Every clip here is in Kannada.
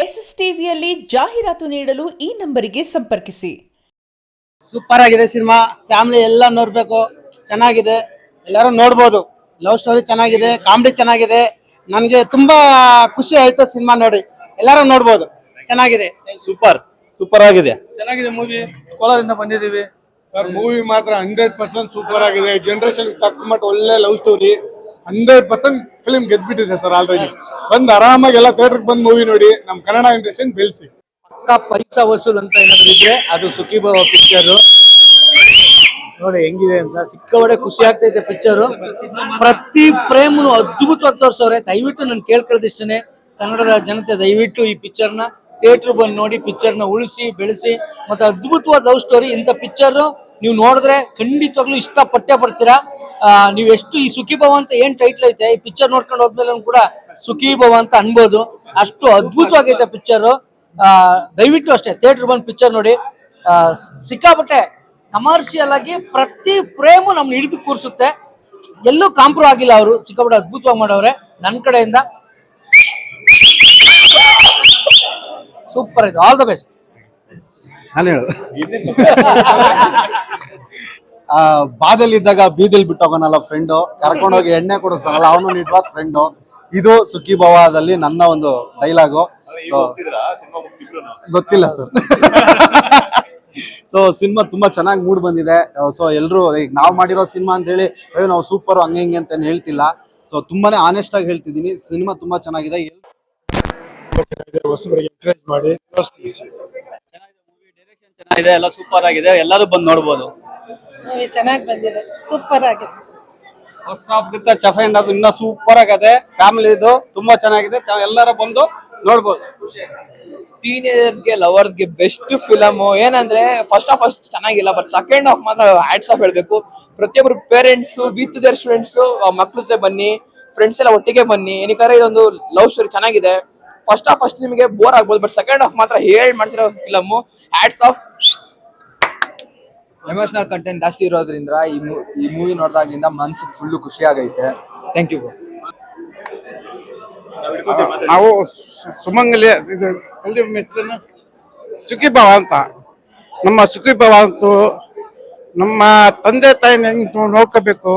ಎಸ್ಎಸ್ ಟಿವಿಯಲ್ಲಿ ಜಾಹೀರಾತು ನೀಡಲು ಈ ನಂಬರಿಗೆ ಸಂಪರ್ಕಿಸಿ. ಸೂಪರ್ ಆಗಿದೆ ಸಿನಿಮಾ, ಫ್ಯಾಮಿಲಿ ಎಲ್ಲ ನೋಡ್ಬೇಕು, ಚೆನ್ನಾಗಿದೆ, ಎಲ್ಲರೂ ನೋಡ್ಬೋದು. ಲವ್ ಸ್ಟೋರಿ ಚೆನ್ನಾಗಿದೆ, ಕಾಮಿಡಿ ಚೆನ್ನಾಗಿದೆ. ನನಗೆ ತುಂಬಾ ಖುಷಿ ಆಯ್ತು ಸಿನಿಮಾ ನೋಡಿ, ಎಲ್ಲರೂ ನೋಡ್ಬೋದು, ಚೆನ್ನಾಗಿದೆ. ಸೂಪರ್ ಆಗಿದೆ. ಚೆನ್ನಾಗಿದೆ ಮೂವಿ. ಕೋಲಾರಿಂದ ಬಂದಿದ್ದೀವಿ ಸರ್. ಮೂವಿ ಮಾತ್ರ 100% ಸೂಪರ್ ಆಗಿದೆ. ಜನರೇಷನ್ ತಕ್ಕ ಮಟ್ಟ ಒಳ್ಳೆ ಲವ್ ಸ್ಟೋರಿ. 100% ಫಿಲ್ಮ್ ಗೆದ್ಬಿಟ್ಟಿದೆ ಸರ್. ಆಲ್ರೆಡಿ ಬಂದು ಆರಾಮಾಗಿ ಎಲ್ಲ ಥಿಯೇಟರ್ಗೆ ಬಂದು ಮೂವಿ ನೋಡಿ ನಮ್ಮ ಕನ್ನಡ ಇಂಡಸ್ಟ್ರಿಯನ್ನು ಬೆಳೆಸಿ. ಪಕ್ಕಾ ಪೈಸಾ ವಸೂಲ್ ಅಂತ ಏನಾದ್ರು ಇದ್ರೆ ಅದು ಸುಖೀಭವ ಪಿಕ್ಚರ್ ನೋಡಿ ಹೆಂಗಿದೆ ಅಂತ. ಸಿಕ್ಕಾಪಟ್ಟೆ ಖುಷಿ ಆಗ್ತೈತೆ ಪಿಕ್ಚರು. ಪ್ರತಿ ಫ್ರೇಮ್ನು ಅದ್ಭುತವಾಗಿ ತೋರಿಸವ್ರೆ. ದಯವಿಟ್ಟು ನಾನು ಕೇಳ್ಕೊಳ್ಳೋದಿಷ್ಟೇ, ಕನ್ನಡದ ಜನತೆ ದಯವಿಟ್ಟು ಈ ಪಿಕ್ಚರ್ನ ಥಿಯೇಟರ್ ಬಂದು ನೋಡಿ, ಪಿಕ್ಚರ್ನ ಉಳಿಸಿ ಬೆಳೆಸಿ. ಮತ್ತೆ ಅದ್ಭುತವಾದ ಲವ್ ಸ್ಟೋರಿ. ಇಂಥ ಪಿಕ್ಚರ್ ನೀವು ನೋಡಿದ್ರೆ ಖಂಡಿತವಾಗ್ಲೂ ಇಷ್ಟಪಟ್ಟೆ ಪಡ್ತೀರಾ. ನೀವು ಎಷ್ಟು ಈ ಸುಖೀಭವ ಅಂತ ಏನ್ ಟೈಟ್ಲ್ ಐತೆ, ಈ ಪಿಕ್ಚರ್ ನೋಡ್ಕೊಂಡು ಹೋದ್ಮೇಲೆ ಕೂಡ ಸುಖೀಭವ ಅಂತ ಅನ್ಬೋದು. ಅಷ್ಟು ಅದ್ಭುತವಾಗೈತೆ ಪಿಕ್ಚರು. ದಯವಿಟ್ಟು ಅಷ್ಟೇ ಥಿಯೇಟರ್ ಬಂದು ಪಿಕ್ಚರ್ ನೋಡಿ. ಸಿಕ್ಕಾಪಟ್ಟೆ ಕಮರ್ಷಿಯಲ್ ಆಗಿ ಪ್ರತಿ ಫ್ರೇಮು ನಮ್ನ ಹಿಡಿದು ಕೂರಿಸುತ್ತೆ. ಎಲ್ಲೂ ಕಾಂಪ್ರೋ ಆಗಿಲ್ಲ ಅವರು. ಸಿಕ್ಕಾಪಟ್ಟೆ ಅದ್ಭುತವಾಗಿ ಮಾಡವ್ರೆ. ನನ್ನ ಕಡೆಯಿಂದ ಸೂಪರ್ ಇದೆ. All the best. ನಾನು ಹೇಳು ಬಾದಲ್ಲಿದ್ದಾಗ ಬೀದಿಲ್ ಬಿಟ್ಟೋಗೋನಲ್ಲ ಫ್ರೆಂಡು, ಕರ್ಕೊಂಡೋಗಿ ಎಣ್ಣೆ ಕೊಡಿಸ್ತಾನಲ್ಲ ಅವನು ನಿಜವಾದ ಫ್ರೆಂಡು. ಇದು ಸುಖೀಭವದಲ್ಲಿ ನನ್ನ ಒಂದು ಡೈಲಾಗು. ಸೊ ಗೊತ್ತಿಲ್ಲ ಸರ್. ಸೊ ಸಿನಿಮಾ ತುಂಬಾ ಚೆನ್ನಾಗಿ ಮೂಡ್ ಬಂದಿದೆ. ಸೊ ಎಲ್ರು ಈಗ ನಾವು ಮಾಡಿರೋ ಸಿನಿಮಾ ಅಂತ ಹೇಳಿ ಅಯ್ಯೋ ನಾವು ಸೂಪರ್ ಹಂಗೆ ಹಿಂಗೆ ಅಂತ ಹೇಳ್ತಿಲ್ಲ. ಸೊ ತುಂಬಾನೇ ಆನೆಸ್ಟ್ ಆಗಿ ಹೇಳ್ತಿದ್ದೀನಿ, ಸಿನಿಮಾ ತುಂಬಾ ಚೆನ್ನಾಗಿದೆ. ಹೊಸಬರಿಗೆ ಎಂಕರೇಜ್ ಮಾಡಿ ಚೆನ್ನಾಗಿದೆ, ಎಲ್ಲ ಸೂಪರ್ ಆಗಿದೆ, ಎಲ್ಲರೂ ಬಂದು ನೋಡ್ಬೋದು. ಮೂವಿ ಚೆನ್ನಾಗಿ ಬಂದಿದೆ, ಸೂಪರ್ ಆಗಿದೆ. ಫಸ್ಟ್ ಹಾಫ್ ಗಿಂತ ಸೆಕೆಂಡ್ ಹಾಫ್ ಇನ್ನ ಸೂಪರ್ ಆಗಿದೆ. ಫ್ಯಾಮಿಲಿದು ತುಂಬಾ ಚೆನ್ನಾಗಿದೆ, ಎಲ್ಲರೂ ಬಂದು ನೋಡ್ಬೋದು. ಟೀನೇಜರ್ಸ್ಗೆ ಲವರ್ಸ್ಗೆ ಬೆಸ್ಟ್ ಫಿಲಮ್. ಏನಂದ್ರೆ ಫಸ್ಟ್ ಹಾಫ್ ಅಷ್ಟು ಚೆನ್ನಾಗಿಲ್ಲ, ಬಟ್ ಸೆಕೆಂಡ್ ಹಾಫ್ ಮಾತ್ರ ಹ್ಯಾಟ್ಸ್ ಆಫ್ ಹೇಳ್ಬೇಕು. ಪ್ರತಿಯೊಬ್ಬರು ಪೇರೆಂಟ್ಸ್ ವಿತ್ ದೇರ್ ಸ್ಟೂಡೆಂಟ್ಸ್ ಮಕ್ಳ ಜೊತೆ ಬನ್ನಿ, ಫ್ರೆಂಡ್ಸ್ ಎಲ್ಲ ಒಟ್ಟಿಗೆ ಬನ್ನಿ. ಏನಕ್ಕಾದ್ರೆ ಇದೊಂದು ಲವ್ ಸ್ಟೋರಿ ಚೆನ್ನಾಗಿದೆ. ಫಸ್ಟ್ ಹಾಫ್ ಅಷ್ಟು ನಿಮಗೆ ಬೋರ್ ಆಗ್ಬೋದು, ಬಟ್ ಸೆಕೆಂಡ್ ಹಾಫ್ ಮಾತ್ರ ಹೇಳ್ ಮಾಡ್ಸಿರೋ film. Hats off. Emotional content ಜಾಸ್ತಿ ಇರೋದ್ರಿಂದ ಈ ಮೂವಿ ನೋಡಿದಾಗಿಂದ ಮನ್ಸಿಗೆ ಫುಲ್ಲು ಖುಷಿ ಆಗೈತೆ. Thank you. ನಾವು ಸುಮಂಗಲಿ ಸುಖೀಭವ ಅಂತ, ನಮ್ಮ ಸುಖೀಭವ ಅಂತೂ ನಮ್ಮ ತಂದೆ ತಾಯಿನ ಹೆಂಗ್ ನೋಡ್ಕೋಬೇಕು,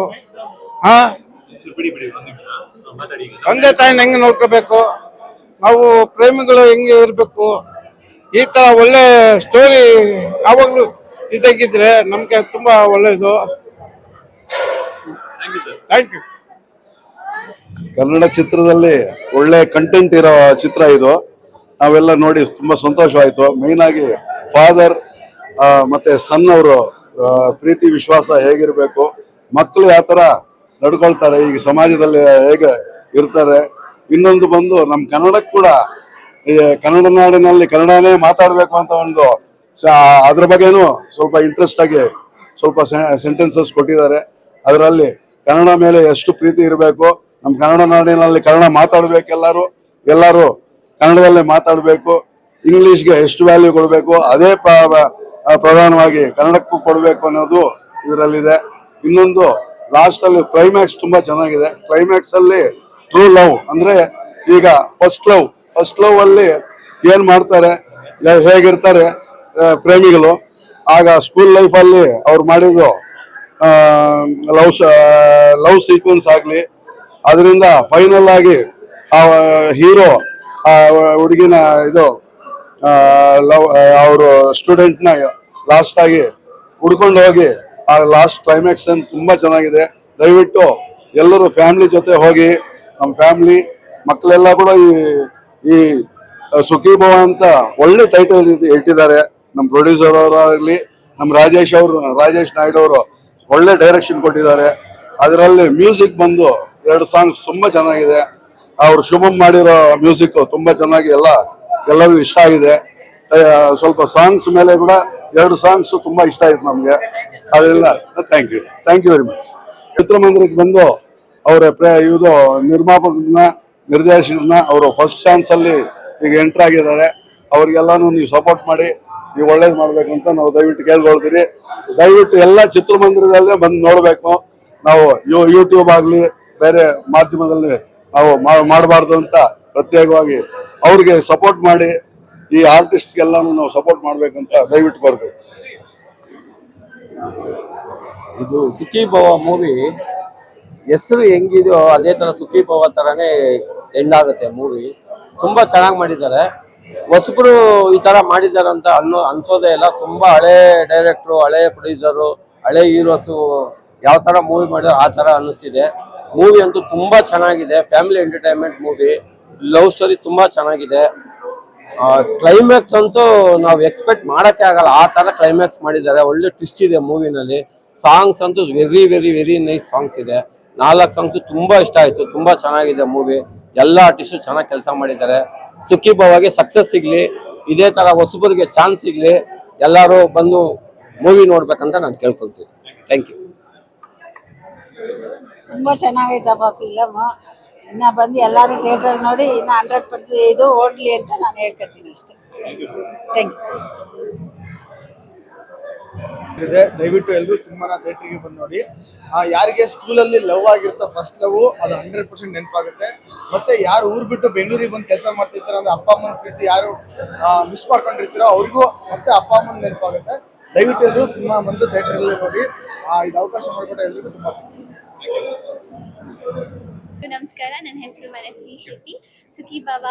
ತಂದೆ ತಾಯಿನ ಹೆಂಗ್ ನೋಡ್ಕೋಬೇಕು, ನಾವು ಪ್ರೇಮಿಗಳು ಹೆಂಗೆ ಇರ್ಬೇಕು, ಈ ತರ ಒಳ್ಳೆ ಸ್ಟೋರಿ ಯಾವಾಗ್ಲೂ ಇದಾಗಿದ್ರೆ ನಮ್ಗೆ ತುಂಬಾ ಒಳ್ಳೇದು. Thank you. ಕನ್ನಡ ಚಿತ್ರದಲ್ಲಿ ಒಳ್ಳೆ ಕಂಟೆಂಟ್ ಇರೋ ಚಿತ್ರ ಇದು. ನಾವೆಲ್ಲ ನೋಡಿ ತುಂಬಾ ಸಂತೋಷವಾಯ್ತು. ಮೇನ್ ಆಗಿ ಫಾದರ್ ಮತ್ತೆ ಸನ್ ಅವರು ಪ್ರೀತಿ ವಿಶ್ವಾಸ ಹೇಗಿರ್ಬೇಕು, ಮಕ್ಕಳು ಯಾವ ತರ ನಡ್ಕೊಳ್ತಾರೆ, ಈಗ ಸಮಾಜದಲ್ಲಿ ಹೇಗೆ ಇರ್ತಾರೆ. ಇನ್ನೊಂದು ಬಂದು ನಮ್ಮ ಕನ್ನಡಕ್ಕೆ ಕೂಡ ಕನ್ನಡ ನಾಡಿನಲ್ಲಿ ಕನ್ನಡನೇ ಮಾತಾಡ್ಬೇಕು ಅಂತ ಒಂದು ಅದ್ರ ಬಗ್ಗೆನೂ ಸ್ವಲ್ಪ ಇಂಟ್ರೆಸ್ಟ್ ಆಗಿ ಸ್ವಲ್ಪ ಸೆಂಟೆನ್ಸಸ್ ಕೊಟ್ಟಿದ್ದಾರೆ. ಅದರಲ್ಲಿ ಕನ್ನಡ ಮೇಲೆ ಎಷ್ಟು ಪ್ರೀತಿ ಇರಬೇಕು, ನಮ್ಮ ಕನ್ನಡ ನಾಡಿನಲ್ಲಿ ಕನ್ನಡ ಮಾತಾಡ್ಬೇಕು, ಎಲ್ಲರೂ ಕನ್ನಡದಲ್ಲೇ ಮಾತಾಡಬೇಕು. ಇಂಗ್ಲಿಷ್ಗೆ ಎಷ್ಟು ವ್ಯಾಲ್ಯೂ ಕೊಡಬೇಕು ಅದೇ ಪ್ರಧಾನವಾಗಿ ಕನ್ನಡಕ್ಕೂ ಕೊಡಬೇಕು ಅನ್ನೋದು ಇದರಲ್ಲಿದೆ. ಇನ್ನೊಂದು ಲಾಸ್ಟ್ ಅಲ್ಲಿ ಕ್ಲೈಮ್ಯಾಕ್ಸ್ ತುಂಬಾ ಚೆನ್ನಾಗಿದೆ. ಕ್ಲೈಮ್ಯಾಕ್ಸ್ ಅಲ್ಲಿ ಟ್ರೂ ಲವ್ ಅಂದ್ರೆ ಈಗ ಫಸ್ಟ್ ಲವ್ ಅಲ್ಲಿ ಏನ್ ಮಾಡ್ತಾರೆ, ಹೇಗಿರ್ತಾರೆ ಪ್ರೇಮಿಗಳು, ಆಗ ಸ್ಕೂಲ್ ಲೈಫ್ ಅಲ್ಲಿ ಅವ್ರು ಮಾಡಿದ್ದು ಲವ್ ಸೀಕ್ವೆನ್ಸ್ ಆಗ್ಲಿ, ಅದರಿಂದ ಫೈನಲ್ ಆಗಿ ಆ ಹೀರೋ ಹುಡುಗಿನ ಇದು ಲವ್ ಅವರು ಸ್ಟೂಡೆಂಟ್ನ ಲಾಸ್ಟ್ ಆಗಿ ಹುಡ್ಕೊಂಡು ಹೋಗಿ ಆ ಲಾಸ್ಟ್ ಕ್ಲೈಮ್ಯಾಕ್ಸ್ ಅಂತ ತುಂಬಾ ಚೆನ್ನಾಗಿದೆ. ದಯವಿಟ್ಟು ಎಲ್ಲರೂ ಫ್ಯಾಮಿಲಿ ಜೊತೆ ಹೋಗಿ, ನಮ್ಮ ಫ್ಯಾಮಿಲಿ ಮಕ್ಕಳೆಲ್ಲ ಕೂಡ ಈ ಸುಖೀಭವ ಅಂತ ಒಳ್ಳೆ ಟೈಟಲ್ ಇಟ್ಟಿದ್ದಾರೆ. ನಮ್ಮ ಪ್ರೊಡ್ಯೂಸರ್ ಅವರಾಗಲಿ, ನಮ್ಮ ರಾಜೇಶ್ ನಾಯ್ಡು ಅವರು ಒಳ್ಳೆ ಡೈರೆಕ್ಷನ್ ಕೊಟ್ಟಿದ್ದಾರೆ. ಅದರಲ್ಲಿ ಮ್ಯೂಸಿಕ್ ಬಂದು 2 ಸಾಂಗ್ಸ್ ತುಂಬಾ ಚೆನ್ನಾಗಿದೆ. ಅವ್ರು ಶುಭಮ್ ಮಾಡಿರೋ ಮ್ಯೂಸಿಕ್ ತುಂಬಾ ಚೆನ್ನಾಗಿ ಎಲ್ಲರಿಗೂ ಇಷ್ಟ ಆಗಿದೆ. ಸ್ವಲ್ಪ ಸಾಂಗ್ಸ್ ಮೇಲೆ ಕೂಡ 2 ಸಾಂಗ್ಸ್ ತುಂಬಾ ಇಷ್ಟ ಆಯ್ತು ನಮ್ಗೆ. ಅದೆಲ್ಲ ಥ್ಯಾಂಕ್ ಯು ವೆರಿ ಮಚ್. ಚಿತ್ರಮಂದಿರಕ್ಕೆ ಬಂದು ಅವರ ಇದು ನಿರ್ದೇಶಕರನ್ನ ಅವರು ಫಸ್ಟ್ ಚಾನ್ಸ್ ಅಲ್ಲಿ ಈಗ ಎಂಟರ್ ಆಗಿದ್ದಾರೆ. ಅವ್ರಿಗೆಲ್ಲಾನು ನೀವು ಸಪೋರ್ಟ್ ಮಾಡಿ, ನೀವು ಒಳ್ಳೇದು ಮಾಡ್ಬೇಕಂತ ನಾವು ದಯವಿಟ್ಟು ಕೇಳ್ಕೊಳ್ತೀರಿ. ದಯವಿಟ್ಟು ಎಲ್ಲ ಚಿತ್ರಮಂದಿರದಲ್ಲೇ ಬಂದು ನೋಡ್ಬೇಕು. ನಾವು ಯೂಟ್ಯೂಬ್ ಆಗ್ಲಿ ಬೇರೆ ಮಾಧ್ಯಮದಲ್ಲಿ ನಾವು ಮಾಡಬಾರ್ದು ಅಂತ ಪ್ರತ್ಯೇಕವಾಗಿ ಅವ್ರಿಗೆ ಸಪೋರ್ಟ್ ಮಾಡಿ, ಈ ಆರ್ಟಿಸ್ಟ್ಗೆಲ್ಲಾನು ನಾವು ಸಪೋರ್ಟ್ ಮಾಡ್ಬೇಕಂತ ದಯವಿಟ್ಟು ಬರ್ಬೇಕು. ಇದು ಸುಖಿ ಭವ ಮೂವಿ ಹೆಸರು ಹೆಂಗಿದೆಯೋ ಅದೇ ತರ ಸುಖಿ ಭವ ತರಾನೇ ಎಂಡ್ ಆಗುತ್ತೆ ಮೂವಿ. ತುಂಬಾ ಚೆನ್ನಾಗಿ ಮಾಡಿದ್ದಾರೆ. ಹೊಸಬ್ರು ಈ ತರ ಮಾಡಿದ್ದಾರೆ ಅಂತ ಅನ್ಸೋದೇ ಇಲ್ಲ. ತುಂಬಾ ಹಳೆ ಡೈರೆಕ್ಟ್ರು, ಹಳೆ ಪ್ರೊಡ್ಯೂಸರು, ಹಳೆ ಹೀರೋಸು ಯಾವ ತರ ಮೂವಿ ಮಾಡಿದ್ರೆ ಆ ತರ ಅನ್ನಿಸ್ತಿದೆ. ಮೂವಿ ಅಂತೂ ತುಂಬಾ ಚೆನ್ನಾಗಿದೆ. Family entertainment movie. Love story ತುಂಬಾ ಚೆನ್ನಾಗಿದೆ. ಕ್ಲೈಮ್ಯಾಕ್ಸ್ ಅಂತೂ ನಾವು ಎಕ್ಸ್ಪೆಕ್ಟ್ ಮಾಡಕ್ಕೆ ಆಗಲ್ಲ, ಆ ತರ ಕ್ಲೈಮ್ಯಾಕ್ಸ್ ಮಾಡಿದ್ದಾರೆ. ಒಳ್ಳೆ ಟ್ವಿಸ್ಟ್ ಇದೆ ಮೂವಿನಲ್ಲಿ. ಸಾಂಗ್ಸ್ ಅಂತೂ very very very nice songs ಇದೆ. 4 ಸಾಂಗ್ಸ್ ತುಂಬಾ ಇಷ್ಟ ಆಯ್ತು. ತುಂಬಾ ಚೆನ್ನಾಗಿದೆ ಮೂವಿ. ಎಲ್ಲ ಆರ್ಟಿಸ್ಟು ಚೆನ್ನಾಗಿ ಕೆಲಸ ಮಾಡಿದ್ದಾರೆ. ಸುಖಿ ಭವಗೆ ಸಕ್ಸಸ್ ಸಿಗ್ಲಿ, ಇದೇ ತರ ಹೊಸಬರಿಗೆ ಚಾನ್ಸ್ ಸಿಗ್ಲಿ, ಎಲ್ಲರೂ ಬಂದು ಮೂವಿ ನೋಡ್ಬೇಕಂತ ನಾನು ಕೇಳ್ಕೊಂತೀನಿ. Thank you. ತುಂಬಾ ಚೆನ್ನಾಗೈತಪ್ಪ ಫಿಲಮ್. ಇನ್ನ ಬಂದು ಎಲ್ಲರೂ ಥಿಯೇಟರ್ ನೋಡಿ ಇನ್ನ 100% ಇದು ಓಡ್ಲಿ ಅಂತ ನಾನು ಹೇಳ್ಕೊತೀನಿ ಅಷ್ಟೇ. Thank you. ದಯವಿಟ್ಟು ಎಲ್ಲರೂ ಸಿನಿಮಾನ ಥಿಯೇಟರ್ಗೆ ಬಂದು ನೋಡಿ. ಯಾರಿಗೆ ಸ್ಕೂಲಲ್ಲಿ ಲವ್ ಆಗಿರುತ್ತೋ ಫಸ್ಟ್ ಲವ್, ಅದು 100% ನೆನಪಾಗುತ್ತೆ. ಮತ್ತೆ ಯಾರು ಊರ್ ಬಿಟ್ಟು ಬೆಂಗಳೂರಿಗೆ ಬಂದು ಕೆಲಸ ಮಾಡ್ತಿರ್ತಾರೋ ಅಂದ್ರೆ ಅಪ್ಪ ಅಮ್ಮನ ಪ್ರೀತಿ ಯಾರು ಮಿಸ್ ಮಾಡ್ಕೊಂಡಿರ್ತೀರೋ ಅವ್ರಿಗೂ ಮತ್ತೆ ಅಪ್ಪ ಅಮ್ಮನ ನೆನಪಾಗುತ್ತೆ. ದಯವಿಟ್ಟು ಎಲ್ಲರೂ ಸಿನಿಮಾ ಬಂದು ಥಿಯೇಟರಲ್ಲಿ ನೋಡಿ. ಇದು ಅವಕಾಶ ಮಾಡಿಕೊಟ್ಟ ಎಲ್ಲರಿಗೂ ತುಂಬಾ ನಮಸ್ಕಾರ, ನನ್ನ ಹೆಸರು ಮನಸ್ವಿ ಶೆಟ್ಟಿ. ಸುಖಿ ಭವ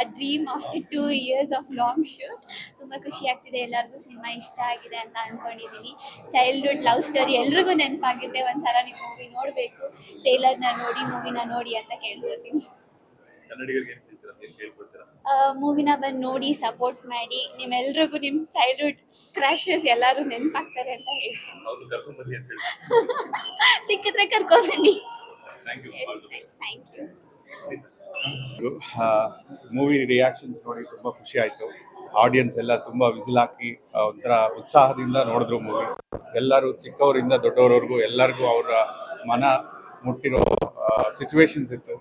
a dream after 2 years of long shoot. ತುಂಬ ಖುಷಿ ಆಗ್ತಿದೆ. ಎಲ್ಲರಿಗೂ ಸಿನಿಮಾ ಇಷ್ಟ ಆಗಿದೆ ಅಂತ ಅಂದ್ಕೊಂಡಿದ್ದೀನಿ. ಚೈಲ್ಡ್ಹುಡ್ ಲವ್ ಸ್ಟೋರಿ ಎಲ್ರಿಗೂ ನೆನಪಾಗಿದೆ. ಒಂದ್ಸಲ ನೀವು ಮೂವಿ ನೋಡಬೇಕು. ಟ್ರೇಲರ್ನ ನೋಡಿ ಮೂವಿನ ನೋಡಿ ಅಂತ ಕೇಳ್ಕೊತೀನಿ. ಮೂವಿನ ಬಂದು ನೋಡಿ ಸಪೋರ್ಟ್ ಮಾಡಿ. ನಿಮ್ಮೆಲ್ರಿಗೂ ನಿಮ್ಮ ಚೈಲ್ಡ್ಹುಡ್ ಕ್ರಷಸ್ ಎಲ್ಲರೂ ನೆನಪಾಗ್ತಾರೆ ಅಂತ ಹೇಳ್ತೀನಿ. ಸಿಕ್ಕಿದ್ರೆ ಕರ್ಕೊಂಡ್ಬನ್ನಿ. Thank you. ಮೂವಿ ರಿಯಾಕ್ಷನ್ಸ್ ನೋಡಿ ತುಂಬ ಖುಷಿ ಆಯಿತು. ಆಡಿಯನ್ಸ್ ಎಲ್ಲ ತುಂಬ ವಿಸಿಲ್ ಹಾಕಿ ಒಂಥರ ಉತ್ಸಾಹದಿಂದ ನೋಡಿದ್ರು ಮೂವಿ. ಎಲ್ಲರೂ ಚಿಕ್ಕವರಿಂದ ದೊಡ್ಡವರವರೆಗೂ ಎಲ್ಲರಿಗೂ ಅವರ ಮನ ಮುಟ್ಟಿರೋ ಸಿಚುವೇಶನ್ಸ್ ಇತ್ತು.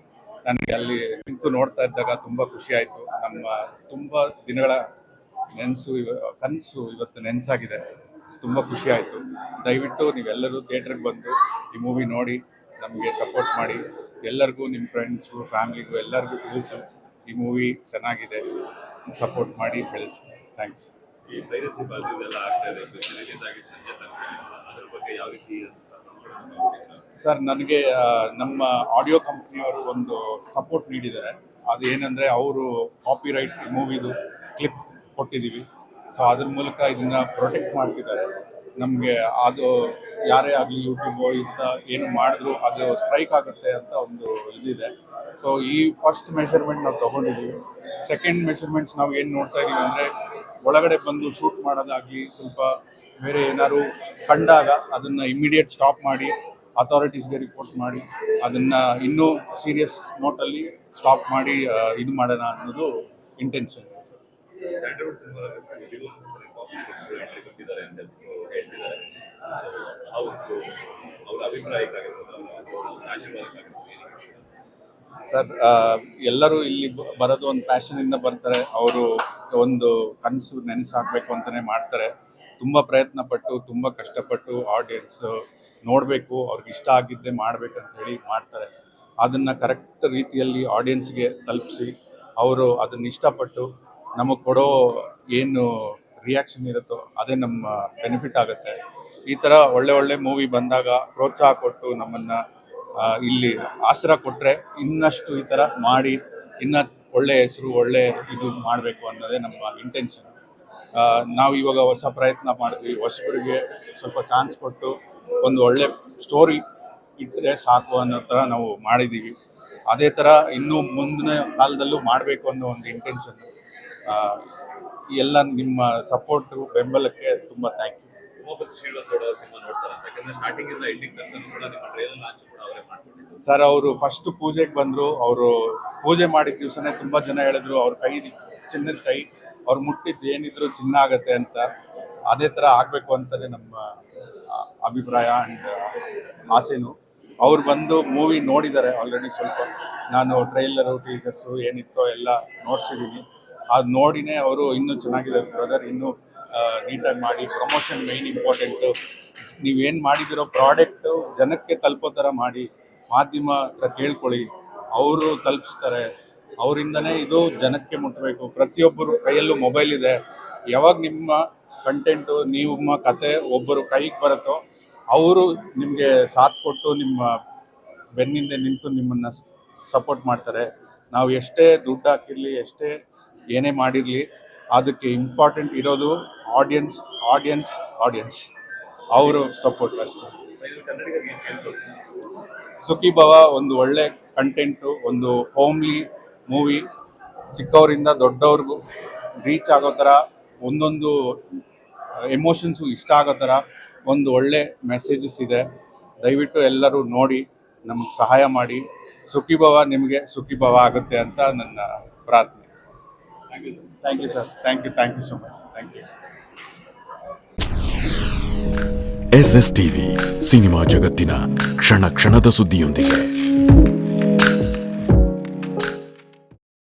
ನನಗೆ ಅಲ್ಲಿ ನಿಂತು ನೋಡ್ತಾ ಇದ್ದಾಗ ತುಂಬ ಖುಷಿ ಆಯಿತು. ನಮ್ಮ ತುಂಬ ದಿನಗಳ ಕನಸು ಇವತ್ತು ನೆನಸಾಗಿದೆ. ತುಂಬ ಖುಷಿ ಆಯಿತು. ದಯವಿಟ್ಟು ನೀವೆಲ್ಲರೂ ಥಿಯೇಟ್ರಿಗೆ ಬಂದು ಈ ಮೂವಿ ನೋಡಿ ನಮಗೆ ಸಪೋರ್ಟ್ ಮಾಡಿ. ಎಲ್ಲರಿಗೂ ನಿಮ್ಮ ಫ್ರೆಂಡ್ಸು, ಫ್ಯಾಮಿಲಿಗೂ ಎಲ್ಲರಿಗೂ ತಿಳಿಸು ಈ ಮೂವಿ ಚೆನ್ನಾಗಿದೆ, ಸಪೋರ್ಟ್ ಮಾಡಿ ಬೆಳೆಸಿ. ಥ್ಯಾಂಕ್ಸ್. ಈ ಪೈರಸಿ ಬಾಲ್ಯದೆಲ್ಲ ಆಗ್ತಾ ಇದೆ, ರಿಲೀಸ್ ಆಗಿ ಸಂಜೆ ತನಕ, ಅದ್ರ ಬಗ್ಗೆ ಯಾವ ರೀತಿ ಸರ್? ನನಗೆ ನಮ್ಮ ಆಡಿಯೋ ಕಂಪ್ನಿಯವರು ಒಂದು ಸಪೋರ್ಟ್ ನೀಡಿದ್ದಾರೆ. ಅದು ಏನಂದರೆ ಅವರು ಕಾಪಿರೈಟ್ ಮೂವಿದು ಕ್ಲಿಪ್ ಕೊಟ್ಟಿದ್ದೀವಿ. ಸೊ ಅದ್ರ ಮೂಲಕ ಇದನ್ನು ಪ್ರೊಟೆಕ್ಟ್ ಮಾಡ್ತಿದ್ದಾರೆ. ನಮಗೆ ಅದು ಯಾರೇ ಆಗಲಿ ಯೂಟ್ಯೂಬು ಇಂಥ ಏನು ಮಾಡಿದ್ರು ಅದು ಸ್ಟ್ರೈಕ್ ಆಗುತ್ತೆ ಅಂತ ಒಂದು ಇದಿದೆ. ಸೊ ಈ ಫಸ್ಟ್ ಮೆಷರ್ಮೆಂಟ್ ನಾವು ತೊಗೊಂಡಿದ್ದೀವಿ. ಸೆಕೆಂಡ್ ಮೆಷರ್ಮೆಂಟ್ಸ್ ನಾವು ಏನು ನೋಡ್ತಾ ಇದ್ದೀವಿ ಅಂದರೆ, ಒಳಗಡೆ ಬಂದು ಶೂಟ್ ಮಾಡೋದಾಗಲಿ, ಸ್ವಲ್ಪ ಬೇರೆ ಏನಾದ್ರು ಕಂಡಾಗ ಅದನ್ನು ಇಮಿಡಿಯೇಟ್ ಸ್ಟಾಪ್ ಮಾಡಿ ಅಥಾರಿಟೀಸ್ಗೆ ರಿಪೋರ್ಟ್ ಮಾಡಿ ಅದನ್ನು ಇನ್ನೂ ಸೀರಿಯಸ್ ನೋಟಲ್ಲಿ ಸ್ಟಾಪ್ ಮಾಡಿ ಇದು ಮಾಡೋಣ ಅನ್ನೋದು ಇಂಟೆನ್ಷನ್. ಸರ್, ಎಲ್ಲರೂ ಇಲ್ಲಿ ಬರೋದು ಒಂದು ಪ್ಯಾಷನಿಂದ ಬರ್ತಾರೆ. ಅವರು ಒಂದು ಕನಸು ನೆನೆಸಾಗಬೇಕು ಅಂತಲೇ ಮಾಡ್ತಾರೆ. ತುಂಬ ಪ್ರಯತ್ನ ಪಟ್ಟು, ತುಂಬ ಕಷ್ಟಪಟ್ಟು ಆಡಿಯನ್ಸ್ ನೋಡಬೇಕು, ಅವ್ರಿಗೆ ಇಷ್ಟ ಆಗಿದ್ದೇ ಮಾಡಬೇಕಂತ ಹೇಳಿ ಮಾಡ್ತಾರೆ. ಅದನ್ನು ಕರೆಕ್ಟ್ ರೀತಿಯಲ್ಲಿ ಆಡಿಯನ್ಸ್ಗೆ ತಲುಪಿಸಿ ಅವರು ಅದನ್ನು ಇಷ್ಟಪಟ್ಟು ನಮಗೆ ಕೊಡೋ ಏನು ರಿಯಾಕ್ಷನ್ ಇರುತ್ತೋ ಅದೇ ನಮ್ಮ ಬೆನಿಫಿಟ್ ಆಗುತ್ತೆ. ಈ ಥರ ಒಳ್ಳೆ ಒಳ್ಳೆ ಮೂವಿ ಬಂದಾಗ ಪ್ರೋತ್ಸಾಹ ಕೊಟ್ಟು ನಮ್ಮನ್ನು ಇಲ್ಲಿ ಆಸರ ಕೊಟ್ಟರೆ ಇನ್ನಷ್ಟು ಈ ಥರ ಮಾಡಿ ಇನ್ನೂ ಒಳ್ಳೆ ಹೆಸರು, ಒಳ್ಳೆ ಇದು ಮಾಡಬೇಕು ಅನ್ನೋದೇ ನಮ್ಮ ಇಂಟೆನ್ಷನ್. ನಾವು ಇವಾಗ ಹೊಸ ಪ್ರಯತ್ನ ಮಾಡಿದ್ವಿ. ಹೊಸಬರಿಗೆ ಸ್ವಲ್ಪ ಚಾನ್ಸ್ ಕೊಟ್ಟು ಒಂದು ಒಳ್ಳೆ ಸ್ಟೋರಿ ಇಟ್ಟರೆ ಸಾಕು ಅನ್ನೋ ಥರ ನಾವು ಮಾಡಿದ್ದೀವಿ. ಅದೇ ಥರ ಇನ್ನೂ ಮುಂದಿನ ಕಾಲದಲ್ಲೂ ಮಾಡಬೇಕು ಅನ್ನೋ ಒಂದು ಇಂಟೆನ್ಷನ್. ಎಲ್ಲ ನಿಮ್ಮ ಸಪೋರ್ಟು, ಬೆಂಬಲಕ್ಕೆ ತುಂಬ ಥ್ಯಾಂಕ್ ಯು. ಸರ್, ಅವರು ಫಸ್ಟ್ ಪೂಜೆಗೆ ಬಂದರು. ಅವರು ಪೂಜೆ ಮಾಡಿದ ದಿವಸನೇ ತುಂಬ ಜನ ಹೇಳಿದ್ರು ಅವ್ರ ಕೈ ಚಿನ್ನದ ಕೈ, ಅವ್ರು ಮುಟ್ಟಿದ್ದು ಏನಿದ್ರು ಚಿನ್ನ ಆಗತ್ತೆ ಅಂತ. ಅದೇ ಥರ ಆಗಬೇಕು ಅಂತಲೇ ನಮ್ಮ ಅಭಿಪ್ರಾಯ ಆ್ಯಂಡ್ ಆಸೆನೂ. ಅವ್ರು ಬಂದು ಮೂವಿ ನೋಡಿದ್ದಾರೆ ಆಲ್ರೆಡಿ. ಸ್ವಲ್ಪ ನಾನು ಟ್ರೈಲರು, ಟೀಸರ್ಸು ಏನಿತ್ತೋ ಎಲ್ಲ ನೋಡ್ಸಿದ್ದೀನಿ. ಅದು ನೋಡಿನೇ ಅವರು ಇನ್ನೂ ಚೆನ್ನಾಗಿದೆ ಬ್ರದರ್, ಇನ್ನೂ ನೀಟಾಗಿ ಮಾಡಿ, ಪ್ರಮೋಷನ್ ಮೇಯ್ನ್ ಇಂಪಾರ್ಟೆಂಟು. ನೀವೇನು ಮಾಡಿದಿರೋ ಪ್ರಾಡಕ್ಟು ಜನಕ್ಕೆ ತಲುಪೋ ಥರ ಮಾಡಿ, ಮಾಧ್ಯಮ ಹತ್ರ ಕೇಳ್ಕೊಳ್ಳಿ, ಅವರು ತಲುಪಿಸ್ತಾರೆ. ಅವರಿಂದನೇ ಇದು ಜನಕ್ಕೆ ಮುಟ್ಟಬೇಕು. ಪ್ರತಿಯೊಬ್ಬರು ಕೈಯಲ್ಲೂ ಮೊಬೈಲ್ ಇದೆ. ಯಾವಾಗ ನಿಮ್ಮ ಕಂಟೆಂಟು ನಿಮ್ಮ ಕತೆ ಒಬ್ಬರು ಕೈಗೆ ಬರುತ್ತೋ ಅವರು ನಿಮಗೆ ಸಾಥ್ ಕೊಟ್ಟು ನಿಮ್ಮ ಬೆನ್ನಿಂದೆ ನಿಂತು ನಿಮ್ಮನ್ನು ಸಪೋರ್ಟ್ ಮಾಡ್ತಾರೆ. ನಾವು ಎಷ್ಟೇ ದುಡ್ಡು ಹಾಕಿರಲಿ, ಎಷ್ಟೇ ಏನೇ ಮಾಡಿರಲಿ, ಅದಕ್ಕೆ ಇಂಪಾರ್ಟೆಂಟ್ ಇರೋದು ಆಡಿಯನ್ಸ್ ಅವರು ಸಪೋರ್ಟ್ ಅಷ್ಟೇ. ಸುಖಿ ಭವ ಒಂದು ಒಳ್ಳೆ ಕಂಟೆಂಟು, ಒಂದು ಹೋಮ್ಲಿ ಮೂವಿ, ಚಿಕ್ಕವರಿಂದ ದೊಡ್ಡವ್ರಿಗೂ ರೀಚ್ ಆಗೋ ಥರ, ಒಂದೊಂದು ಎಮೋಷನ್ಸು ಇಷ್ಟ ಆಗೋ ಥರ ಒಂದು ಒಳ್ಳೆ ಮೆಸೇಜಸ್ ಇದೆ. ದಯವಿಟ್ಟು ಎಲ್ಲರೂ ನೋಡಿ ನಮಗೆ ಸಹಾಯ ಮಾಡಿ. ಸುಖಿ ಭವ ನಿಮಗೆ ಸುಖಿ ಭವ ಆಗುತ್ತೆ ಅಂತ ನನ್ನ ಪ್ರಾರ್ಥನೆ. Thank you sir. Thank you so much. Thank you. SSTV cinema ಜಗತ್ತಿನ ಕ್ಷಣ ಕ್ಷಣದ ಸುದ್ದಿಯೊಂದಿಗೆ.